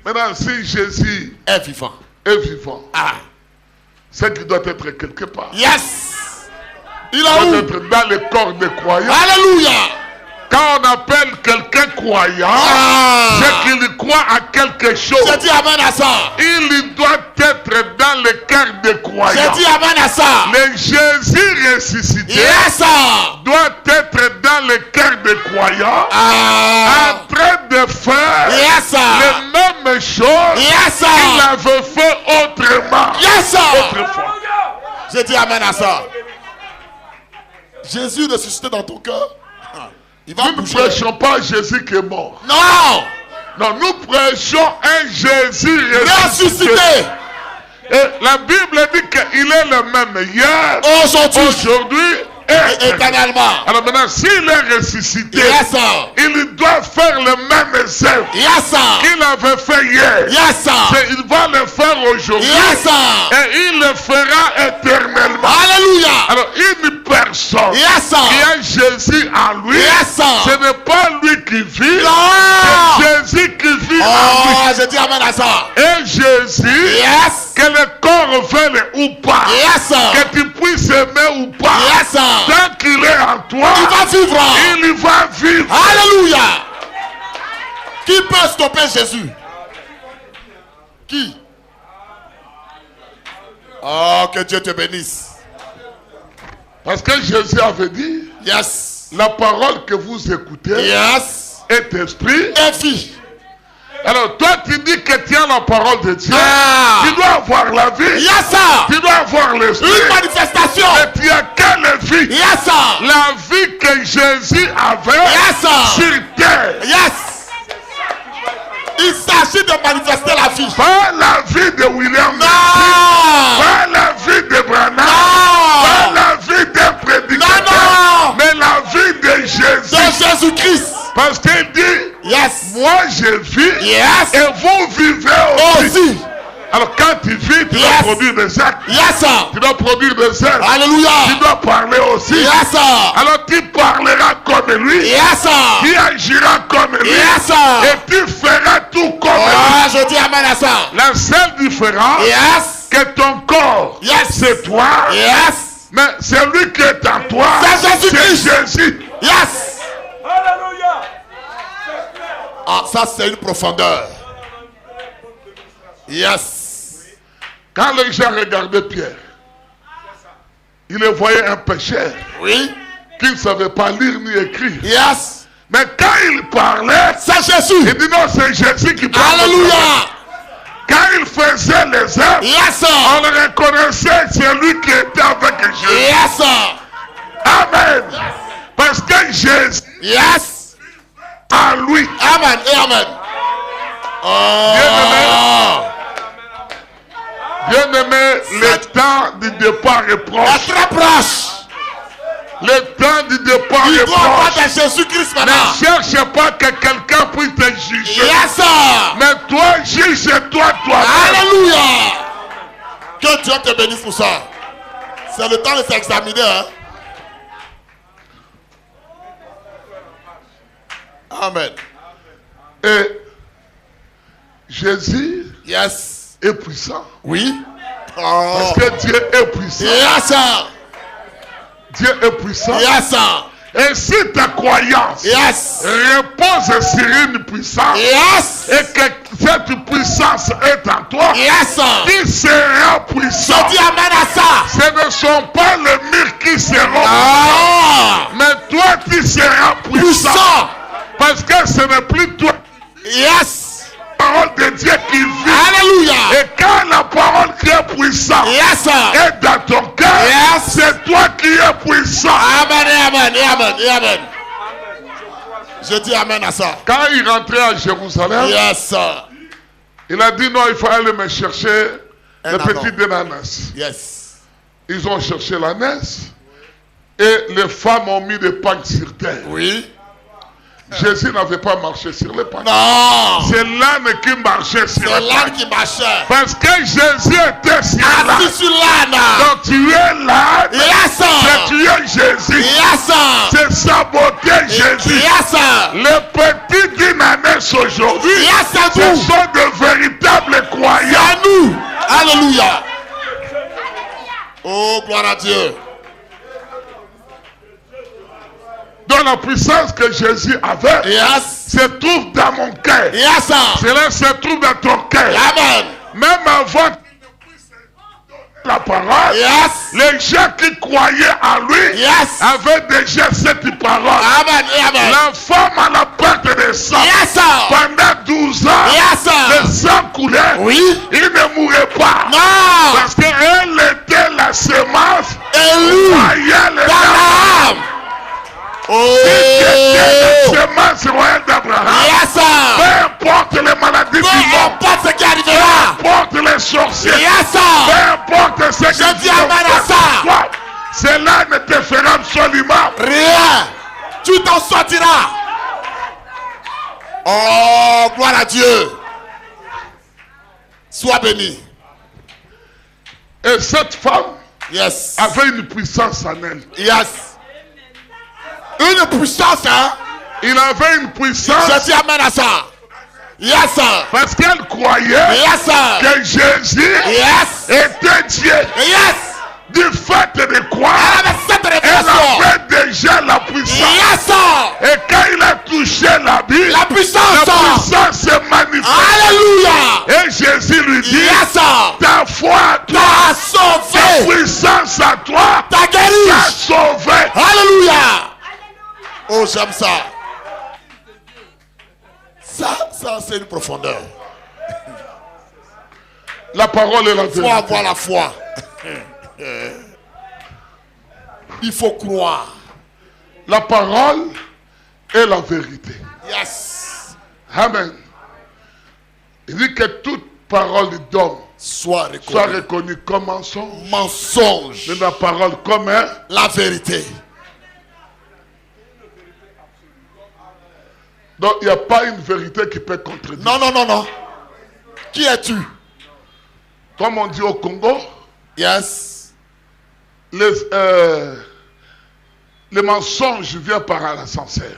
Maintenant, si Jésus est vivant, c'est qu'il doit être quelque part. Yes. Il Il a doit où? être dans le corps des croyants. Alléluia. Quand on appelle quelqu'un croyant, c'est qu'il croit à quelque chose. Je dis amen à ça. Il doit être dans le cœur des croyants. Je dis amen à ça. Le Jésus ressuscité Yes. doit être dans le cœur des croyants, en train de faire Yes. les mêmes choses Yes. qu'il avait fait autrement. Yes. Autrefois. Je dis amen à ça. Jésus ressuscité dans ton cœur. Il va Nous ne bouger. prêchons pas Jésus qui est mort. Non. Non, nous prêchons un Jésus ressuscité. Ressuscité. Et la Bible dit qu'il est le même hier, aujourd'hui et éternellement. Alors maintenant, s'il est ressuscité, Yes. il doit faire le même œuvre Yes. qu'il avait fait hier. Yes. Il va le faire aujourd'hui. Yes. Et il le fera éternellement. Alléluia. Alors une personne Yes. qui a Jésus en lui, Yes. ce n'est pas lui qui vit, Non. c'est Jésus qui vit en Oh, lui. je dis amen à ça. Et Jésus, Yes. que le corps veuille ou pas, Yes. que tu puisses aimer ou pas, Yes. tant qu'il est en toi, Il va vivre. il va vivre. Alléluia. Qui peut stopper Jésus? Qui? Oh, que Dieu te bénisse. Parce que Jésus avait dit, Yes. la parole que vous écoutez Yes. est esprit. Et vie. Alors toi tu dis que tu as la parole de Dieu, tu dois avoir la vie, Yes, sir. tu dois avoir l'esprit. Une manifestation. Et tu as quelle vie? Yes, sir. La vie que Jésus avait Yes, sir. sur terre. Yes. Il s'agit de manifester la vie. Pas la vie de William, Non. pas la vie de Branham, Non. pas la vie d'un prédicateur, Non. mais la vie de Jésus. De Jésus-Christ. Parce qu'il dit, Yes. moi je vis Yes. et vous vivez aussi. Aussi. Alors quand tu vis, tu dois Yes. produire des actes. Yes, sir. Tu dois produire des œuvres. Alléluia. Tu dois parler aussi. Yes, sir. Alors tu parleras comme lui. Yes, sir. Tu agiras comme lui. Yes, sir. Et tu feras tout comme lui. Oh, je dis amen à ça. La seule différence, Yes. que ton corps, Yes. c'est toi. Yes. Mais celui qui est en toi, C'est Jésus-Christ. c'est Jésus. Yes. Ah, ça c'est une profondeur. Yes. Quand les gens regardaient Pierre, ils le voyaient un pécheur Oui. qui ne savait pas lire ni écrire. Yes. Mais quand il parlait, C'est Jésus. il dit non, c'est Jésus qui parle. Alléluia. Quand il faisait les œuvres, Yes, sir. on le reconnaissait, c'est lui qui était avec Jésus. Yes, sir. Amen. Parce que Jésus, Yes. en lui, Amen et amen. Oh. bien-aimé, le temps du départ est Est proche. très proche. Le temps du départ Il est doit avoir proche. de Jésus-Christ maintenant. Ne cherche pas que quelqu'un puisse te juger. Yes, sir. Mais toi, juge-toi toi-même. Alléluia. Que Dieu te bénisse pour ça. C'est le temps de s'examiner. Hein? Amen. Et Jésus Yes. est puissant. Oui. Parce que Dieu est puissant. Yes, sir. Dieu est puissant. Yes, sir. Et si ta croyance Yes. repose sur une puissance Yes. et que cette puissance est en toi, Yes, sir. qui sera puissant? Je dis amen à ça. Ce ne sont pas les murs qui seront Ah. mais toi tu seras puissant. Puissant. Parce que ce n'est plus toi, Yes. la parole de Dieu qui vit. Alléluia. Et quand la parole qui est puissante Yes, sir. est dans ton cœur, Yes. c'est toi qui es puissant. Amen et amen et amen et amen. Je dis amen à ça. Quand il rentrait à Jérusalem, Yes, sir. il a dit non, il faut aller me chercher Un le anon. petit d'ananas. Yes. Ils ont cherché l'ânesse et les femmes ont mis des pagnes sur terre. Oui. Jésus n'avait pas marché sur les pagnes. Non. C'est l'âne qui marchait sur C'est les l'âne pagnes. qui marchait. Parce que Jésus était sur l'âne. Assis sur l'âne. Donc tu es l'âne, Yes, c'est sir. tu es Jésus. Yes, sir. C'est saboter Jésus. Yes, sir. Les petits d'une ânesse aujourd'hui, Yes, sir. ce sont de Gloire à Dieu. Donc la puissance que Jésus avait Yes. se trouve dans mon cœur. Yes, sir. Cela se trouve dans ton cœur. Amen. Même avant la parole, Yes. les gens qui croyaient en lui Yes. avaient déjà cette parole. Amen. Amen. La femme à la perte de sang, Yes, sir. pendant 12 ans, Yes, le sir. sang coulait. Oui. Il ne mourait pas. Non. Parce qu'elle était la semence Élu royale d'Abraham. Oh. la semence royale d'Abraham. Yes, sir. Peu importe les maladies du Peu monde, importe ce qui arrivera. peu importe les sorciers, Yes, peu sir. importe ce Je que dis amen à ça. toi, cela ne te fera absolument Rien. Tu t'en sortiras. Oh, gloire à Dieu. Sois béni. Et cette femme Yes. avait une puissance en elle. Yes. Une puissance, hein. Il avait une puissance Je dis amen à ça. Yes, sir. parce qu'elle croyait Yes, sir. que Jésus Yes. était Dieu. Yes. Du fait de croire, Elle avait cette elle révélation. avait déjà la puissance. Yes, sir. Et quand il a touché la Bible, La puissance. la puissance se manifeste. Alléluia. Et Jésus lui dit, Yes, sir. ta foi à toi, T'as ta sauvé. puissance à toi, T'as t'a guéri. sauvé. Alléluia. Oh, j'aime ça. Ça, c'est une profondeur. La parole est la Il faut vérité. avoir la foi. Il faut croire. La parole est la vérité. Yes. Amen. Il dit que toute parole d'homme Soit soit reconnu. reconnue comme mensonge, Mensonge. mais la parole comme un. La vérité. Donc il n'y a pas une vérité qui peut contredire. Non, non, non, non. Qui es-tu? Comme on dit au Congo, Yes. les mensonges viennent par l'ascenseur.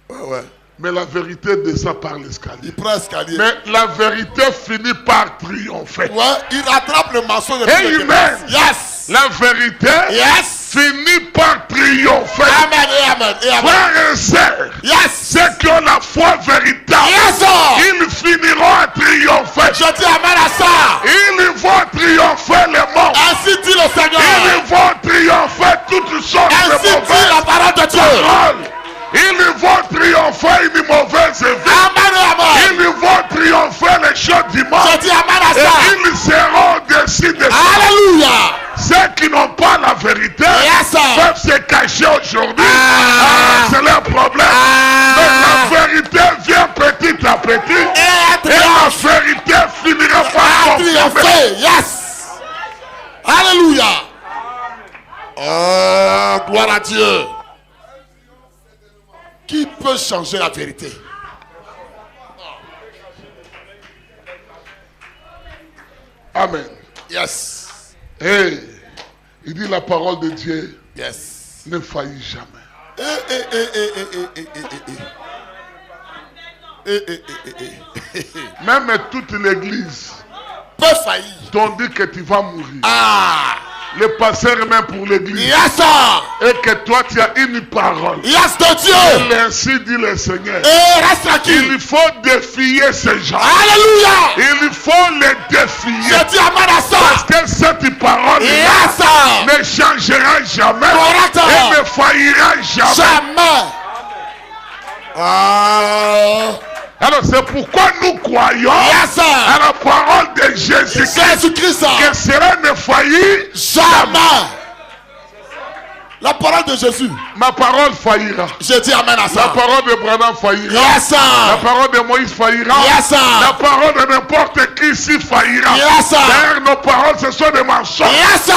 Ouais, ouais. Mais la vérité descend par l'escalier. Il prend l'escalier. Mais la vérité finit par triompher. Ouais, il rattrape le mensonge. Et humain. Yes. La vérité Yes. finit par triompher. Amen et amen. Et amen. Frères et sœurs, Yes. ceux qui ont la foi véritable, Yes, sir. ils finiront à triompher. Je dis amen à ça. Ils vont triompher les morts. Ainsi dit le Seigneur. Ils vont triompher toutes sortes Ainsi de dit mauvaises la parole de Dieu. paroles. Ils vont triompher une mauvaise vie. Amen et amen. Ils vont triompher les choses du monde. Je dis amen à Et ça. ils seront au-dessus de ça. Alléluia. Ceux qui n'ont pas la vérité Yes, sir. peuvent se cacher aujourd'hui. Ah. C'est leur problème. Mais la vérité vient petit à petit. Et Et la vérité finira par confirmer. triompher. Yes. Alléluia. Oh, gloire à Dieu. Qui peut changer la vérité? Amen. Yes. Et il dit la parole de Dieu Yes. ne faillit jamais. Même toute l'église Peut faillir. t'ont dit que tu vas mourir. Ah. Le pasteur même pour l'église. Yes, sir. Et que toi tu as une parole. Yes, de Dieu. Et ainsi dit le Seigneur. Et reste tranquille. Il faut défier ces gens. Alléluia. Il faut les défier. Je dis amen à Parce ça. que cette parole Yes, sir. ne changera jamais. Correct. Et ne faillira jamais. Jamais. Ah. Alors c'est pourquoi nous croyons Yes, sir. à la parole de Jésus-Christ. Jésus-Christ. Que cela ne faillit. Jamais. La parole de Jésus. Ma parole faillira. Je dis amen à La ça. parole de Branham faillira. Yes, La sir. parole de Moïse faillira. Yes, sir. La parole de n'importe qui ici faillira. Yes, sir. D'ailleurs, nos paroles, ce sont des mensonges. Yes, sir.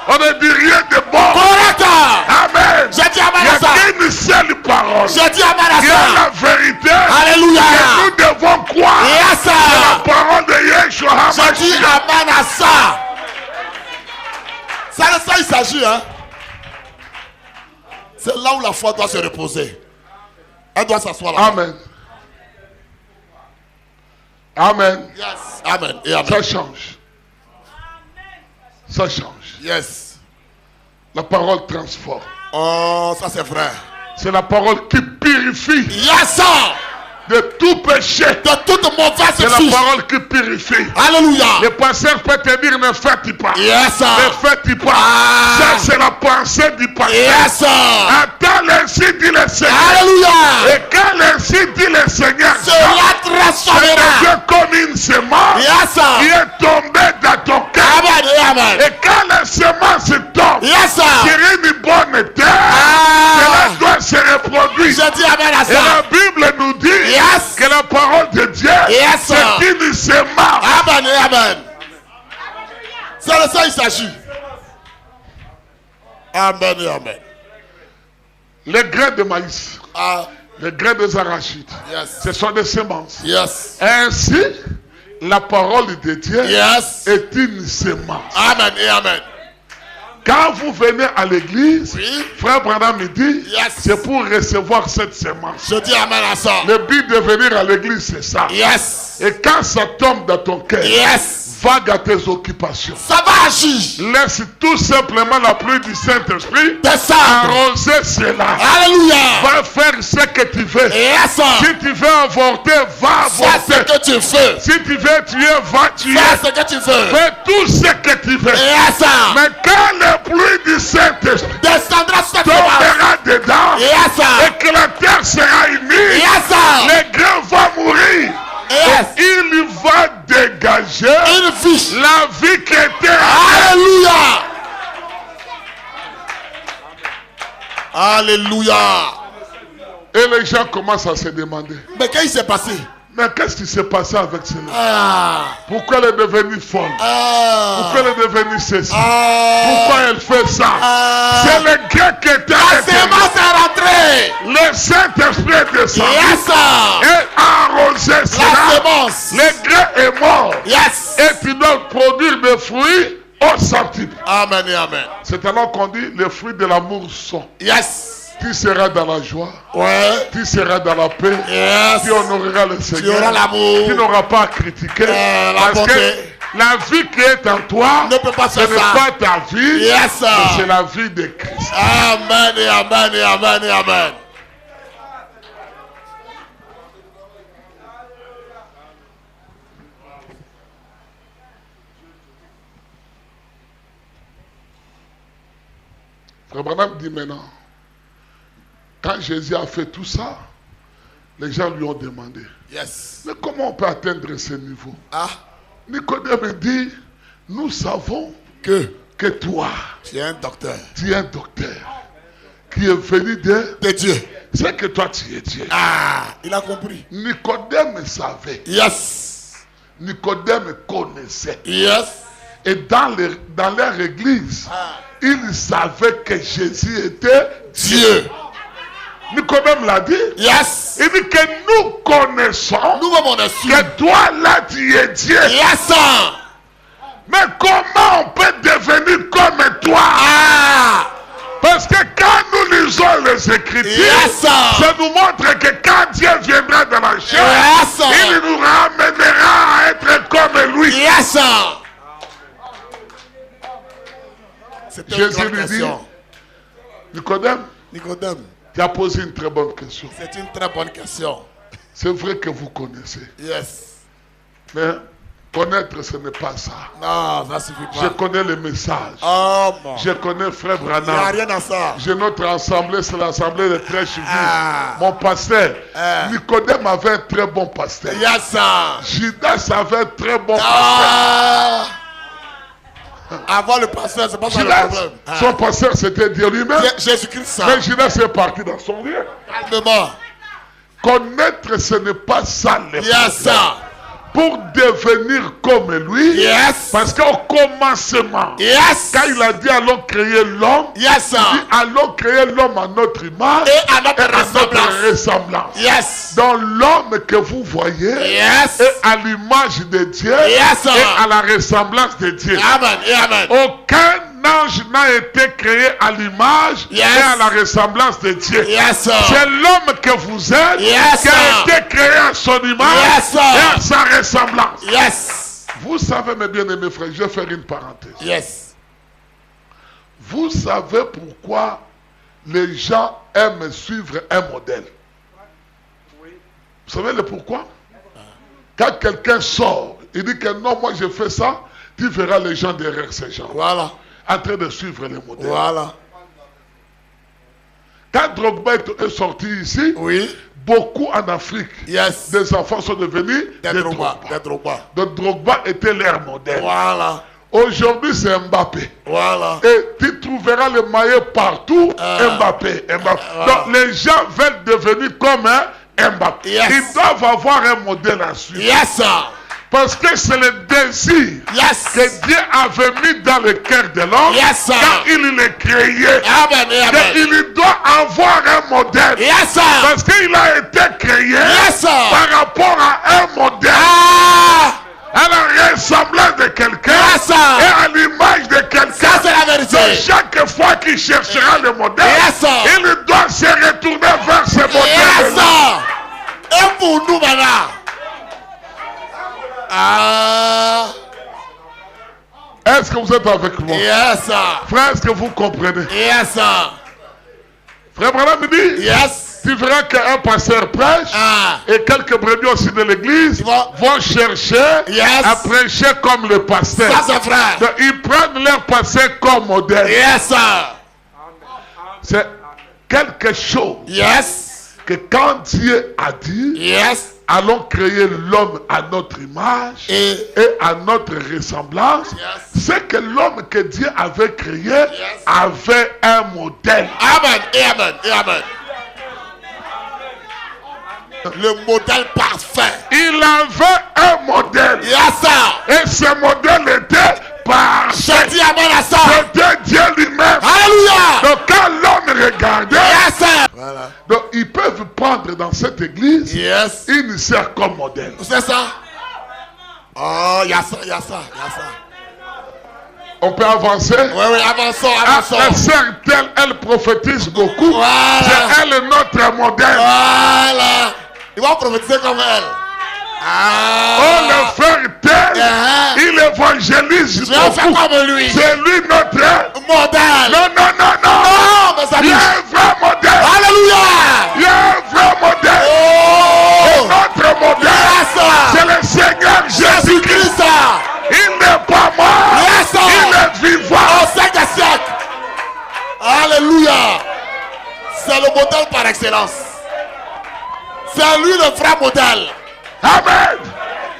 On ne dit rien de bon. Correct. Amen. Je dis amen Il n'y à a ça. qu'une seule parole. Je dis amen à Il y a ça. la vérité. Alléluia. Que nous devons croire. Yes, C'est la sir. parole de Yeshua Je dis HaMashiach. amen à ça. C'est de ça il s'agit, hein. C'est là où la foi doit se reposer. Elle doit s'asseoir là. Amen. Amen. Yes. Amen. Et amen. Ça change. Ça change. Yes. La parole transforme. Oh, ça c'est vrai. C'est la parole qui purifie Yes, sir. de tout péché. De toute mauvaise C'est la fiche. parole qui purifie. Alléluia. Le pasteur peut te dire ne faites pas. Yes, sir. Ne faites pas. Ah. Ça c'est la pensée du pasteur. Yes, sir. Attends ainsi dit le Seigneur. Alléluia. Et quand ainsi dit le Seigneur, Cela c'est transformera. comme une semence Yes, qui sir. est tombée dans ton cœur. Amen et amen. Et quand la semence tombe Yes, sur sir. une bonne terre, Ah. cela doit se reproduire. Je dis amen à Et la ça. Bible nous dit Yes. que la parole de Dieu, Yes, sir. c'est une semence. Amen et amen. C'est de ça il s'agit. Amen et amen. Les grains de maïs, Ah, les grains des arachides, yes. ce sont des semences. Yes. Ainsi, la parole de Dieu Yes. est une semence. Amen et amen. Quand vous venez à l'église, Oui. frère Branham me dit, Yes. c'est pour recevoir cette semence. Je dis amen à ça. Le but de venir à l'église, c'est ça. Yes. Et quand ça tombe dans ton cœur, Yes. vague à tes occupations. Ça va agir. Laisse tout simplement la pluie du Saint-Esprit Descendre. arroser cela. Alléluia. Va faire ce que tu veux. Yes. Si tu veux avorter, va Fais ce avorter. que tu veux. Si tu veux tuer, va tuer. Fais ce que tu veux. Fais tout ce que tu veux. Yes. Mais quand la pluie du Saint-Esprit Descendra sur cette semence. tombera dedans Yes. et que la terre sera unie, Yes. les grains vont mourir. Yes. Il va dégager Une fiche. la vie qui était. Alléluia. Alléluia. Et les gens commencent à se demander, Mais qu'est-ce qui s'est passé? mais qu'est-ce qui s'est passé avec cela? Ah. Pourquoi elle est devenue folle? Ah. Pourquoi elle est devenue ceci? Ah. Pourquoi elle fait ça? Ah. C'est le gars qui était La à semence est rentrée. le Saint-Esprit est descendu Yes. et a arrosé La cela. semence. Le grain est mort. Yes. Et tu dois produire des fruits au centuple. Amen et amen. C'est alors qu'on dit les fruits de l'amour sont. Yes. Tu seras dans la joie, Ouais. tu seras dans la paix, Yes. tu honoreras le Tu Seigneur, auras l'amour. tu n'auras pas à critiquer. La Parce bonté. que la vie qui est en toi, Ne peut pas ce faire n'est ça. pas ta vie, Yes. mais c'est la vie de Christ. Amen et amen et amen et amen. Frère Branham dit maintenant, quand Jésus a fait tout ça, les gens lui ont demandé, Yes. mais comment on peut atteindre ce niveau? Ah. Nicodème dit, nous savons Que que toi, tu es un docteur. tu es un docteur qui est venu de... De Dieu. C'est que toi tu es Dieu. Ah. Il a compris. Nicodème savait, Yes. Nicodème connaissait. Yes. Et dans leur église, Ah. ils savaient que Jésus était Dieu. Nicodème l'a dit. Yes. Il dit que nous connaissons Nous-mêmes on est sûr. que toi là tu es Dieu. Yes. Mais comment on peut devenir comme toi? Ah. Parce que quand nous lisons les Écritures, Yes. ça nous montre que quand Dieu viendra dans la chair, Yes. il nous ramènera à être comme lui. Yes. C'était une Jésus grande lui dit, question. Nicodème, Nicodème, tu as posé une très bonne question. c'est une très bonne question. C'est vrai que vous connaissez. Yes. Mais connaître, ce n'est pas ça. Non, ça suffit Je pas. connais le message. Oh mon. Je connais Frère Il n'y a Branham. rien à ça. J'ai notre assemblée, c'est l'assemblée des très suivis. Ah. Mon pasteur, Ah. Nicodème avait un très bon pasteur. Yes. Judas avait un très bon pasteur. Ah. Avoir le pasteur, c'est pas ça le Judas, problème. Ah. son pasteur, c'était Dieu lui-même. Jésus-Christ, ça. Mais Judas est parti dans son lieu. Calmement. Connaître, ce n'est pas ça le Yes. problème. Pour devenir comme lui, Yes. parce qu'au commencement, Yes. quand il a dit allons créer l'homme, Yes. il dit allons créer l'homme à notre image Et à notre et à notre ressemblance. ressemblance. Yes. Dans l'homme que vous voyez Yes. est à l'image de Dieu Yes. et à la ressemblance de Dieu. Amen. Et amen. Aucun ange n'a été créé à l'image Yes. et à la ressemblance de Dieu. Yes. C'est l'homme que vous êtes Yes. qui a été créé à son image Yes. et à sa ressemblance. Yes. Vous savez, mes bien-aimés frères, je vais faire une parenthèse. Yes. Vous savez pourquoi les gens aiment suivre un modèle? Vous savez le pourquoi? Quand quelqu'un sort, il dit que non, moi je fais ça, tu verras les gens derrière ces gens. Voilà. En train de suivre les modèles. Voilà. Quand Drogba est sorti ici, Oui. beaucoup en Afrique, Yes. des enfants sont devenus Des des Drogba. Drogba. Des Drogba. Donc Drogba était leur modèle. Voilà. Aujourd'hui, c'est Mbappé. Voilà. Et tu trouveras le maillot partout, Mbappé. Donc les gens veulent devenir comme un Mbappé. Yes. Ils doivent avoir un modèle à suivre. Yes, sir. Parce que c'est le désir Yes. que Dieu avait mis dans le cœur de l'homme Yes, sir. quand il l'a créé. Amen. Amen. Il doit avoir un modèle. Yes, sir. Parce qu'il a été créé Yes, sir. par rapport à un modèle. Ah. À la ressemblance de quelqu'un Yes, sir. et à l'image de quelqu'un. Ça, c'est la vérité. Donc, chaque fois qu'il cherchera le modèle, Yes, sir. il doit se retourner vers ce Yes, modèle. sir. Et pour nous maintenant. Ah. Est-ce que vous êtes avec moi? Yes, sir. Frère, est-ce que vous comprenez? Yes, sir. Frère Branham me dit, Yes. tu verras qu'un pasteur prêche Ah. et quelques brebis aussi de l'église Ils vont chercher Yes. à prêcher comme le pasteur. Ça, c'est frère. Donc, ils prennent leur pasteur comme modèle. Yes, sir. C'est quelque chose Yes. que quand Dieu a dit, Yes. allons créer l'homme à notre image Et et à notre ressemblance, Yes. c'est que l'homme que Dieu avait créé avait un modèle. Amen. Et amen. Et amen. Le modèle parfait. Il avait un modèle. Yes, sir. Et ce modèle était parfait. Je dis amen à ça. C'était Dieu lui-même. Alléluia. Donc quand l'homme regardait, Yes, sir. Voilà. donc ils peuvent prendre dans cette église, Yes. il nous sert comme modèle. C'est ça? Oh, il y a ça, il y a ça, il y a ça. On peut avancer. Oui, oui, avançons, La avançons. sœur telle, elle prophétise beaucoup. Voilà. C'est elle notre modèle. Voilà. Ils vont prophétiser comme elle. Ah. Oh, le frère tel, Uh-huh. il évangélise Je vais faire beaucoup. comme lui. C'est lui notre Modèle. Non, non, non, non. Non, mes Il amis. y a un vrai modèle. Alléluia. Il y a un vrai modèle. Oh. Et notre modèle, Yes. c'est le Seigneur Jésus-Christ. Jésus-Christ. Il n'est pas mort. Yes. Il est vivant. Au siècle des siècles. Alléluia. C'est le modèle par excellence. C'est lui le vrai modèle. Amen.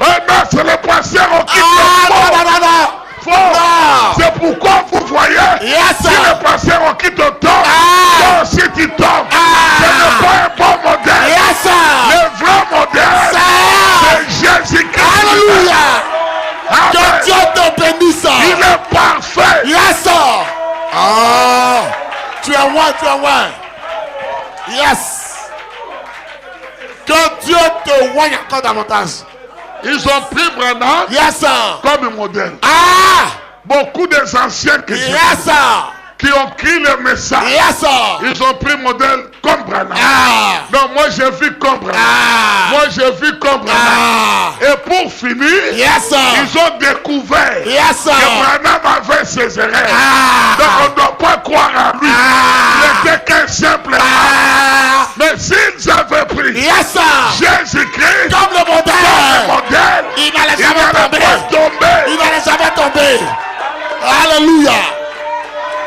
Maintenant, c'est le pasteur au qui Ah, non, non, non, non. faux. Non. C'est pourquoi vous voyez, Yes, si sir. le pasteur au qui te tombe, Ah. toi aussi tu tombes. Ah. Ce n'est pas un bon modèle. Yes, sir. Le vrai modèle, C'est c'est Jésus-Christ. Alléluia. Que Amen. Dieu te bénisse. Il est parfait. Yes, sir. Ah. Tu es loin, tu es loin. Yes. Que Dieu te voie encore davantage. Ils ont pris Branham Yes, sir. comme modèle. Ah. Beaucoup des anciens que j'ai Yes, sir. qui ont pris le message, Yes, sir. ils ont pris modèle comme Branham. Ah. Non, moi j'ai vu comme Branham. Ah. Moi j'ai vu comme Branham. Ah. Et pour finir, Yes, sir. ils ont découvert Yes, sir. que Branham avait ses erreurs. Ah. Donc on ne doit pas croire à lui. Ah. Il n'était qu'un simple. Ah. Mais s'ils avaient pris Yes, sir. Jésus-Christ Comme le comme modèle. modèle, Il n'allait il jamais n'allait tomber. pas tomber. Il n'allait jamais tomber. Alléluia.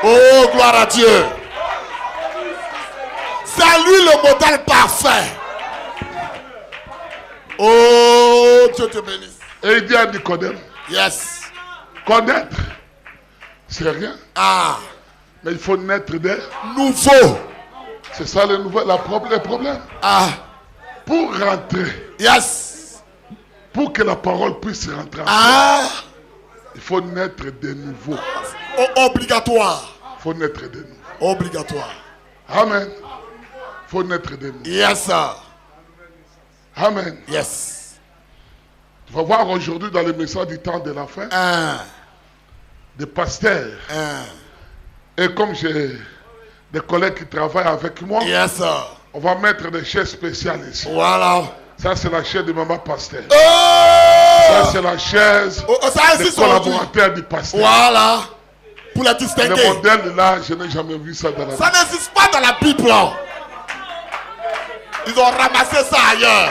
Oh, gloire à Dieu. C'est lui le modèle parfait. Oh, Dieu te bénisse. Et il dit à Nicodème, Yes. connaître, c'est rien. Ah. Mais il faut naître de... Nouveau. C'est ça le problème. Ah. Pour rentrer, Yes. pour que la parole puisse rentrer, Ah. il faut naître de nouveau. Obligatoire. Il faut naître de nouveau. Obligatoire. Amen. Il faut naître de nouveau. Yes, sir. Amen. Yes. Tu vas voir aujourd'hui dans le message du temps de la fin, des pasteurs. Et comme j'ai des collègues qui travaillent avec moi, Yes, sir. on va mettre des chaises spéciales ici. Voilà. Ça, c'est la chaise de maman pasteur. Oh! Ça, c'est la chaise Ça des ici sont collaborateurs du pasteur. Voilà. Pour les Le distinguer. modèle là, je n'ai jamais vu ça dans la Bible. Ça n'existe pas dans la Bible. Ils ont ramassé ça ailleurs.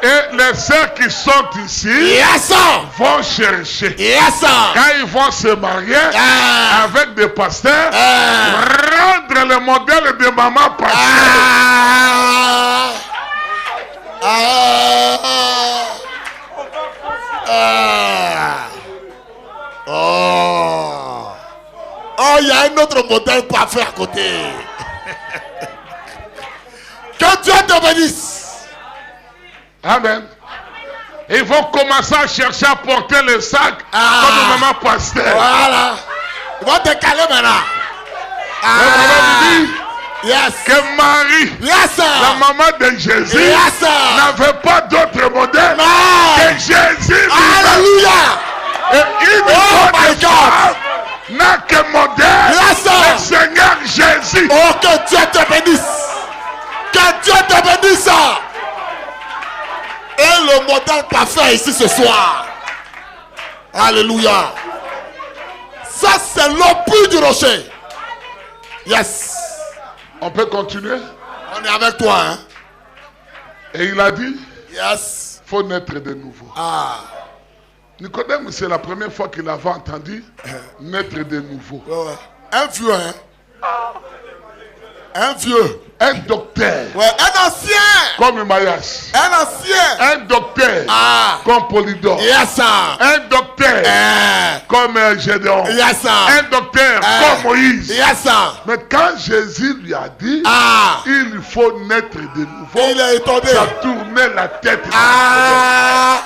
Et les sœurs qui sont ici Yes, sir. vont chercher. Yes, sir. Quand ils vont se marier Ah. avec des pasteurs, Ah. rendre le modèle de maman pasteur. Ah. Ah. Ah. Oh. Oh, il y a un autre modèle parfait à côté. Que Dieu te bénisse. Amen. Ils vont commencer à chercher à porter le sac Ah. comme maman pasteur. Voilà. Ils vont te caler maintenant. Le maman dit Yes. que Marie, Yes, sir. la maman de Jésus, Yes, sir. n'avait pas d'autre modèle Non. que Jésus lui-même. Alléluia. Et une Oh autre my God. femme n'a que modèle Yes, sir. le Seigneur Jésus. Oh, que Dieu te bénisse. Que Dieu te bénisse. Et le modèle parfait ici ce soir. Alléluia. Ça, c'est l'opus du rocher. Yes. On peut continuer. On est avec toi, hein. Et il a dit, Yes. il faut naître de nouveau. Ah. Nicodème, c'est la première fois qu'il avait entendu naître de nouveau. Ouais, ouais. Un vieux, hein. Un vieux. Un docteur, Ouais, un ancien. comme Maïas. Un ancien. Un docteur, Ah. comme Polydore. Yes, sir. Un docteur, comme Gédéon. Yes, sir. Un docteur, comme Moïse. Yes, sir. Mais quand Jésus lui a dit, Ah. il faut naître de nouveau, Il est étonné. ça tournait la tête. Ah.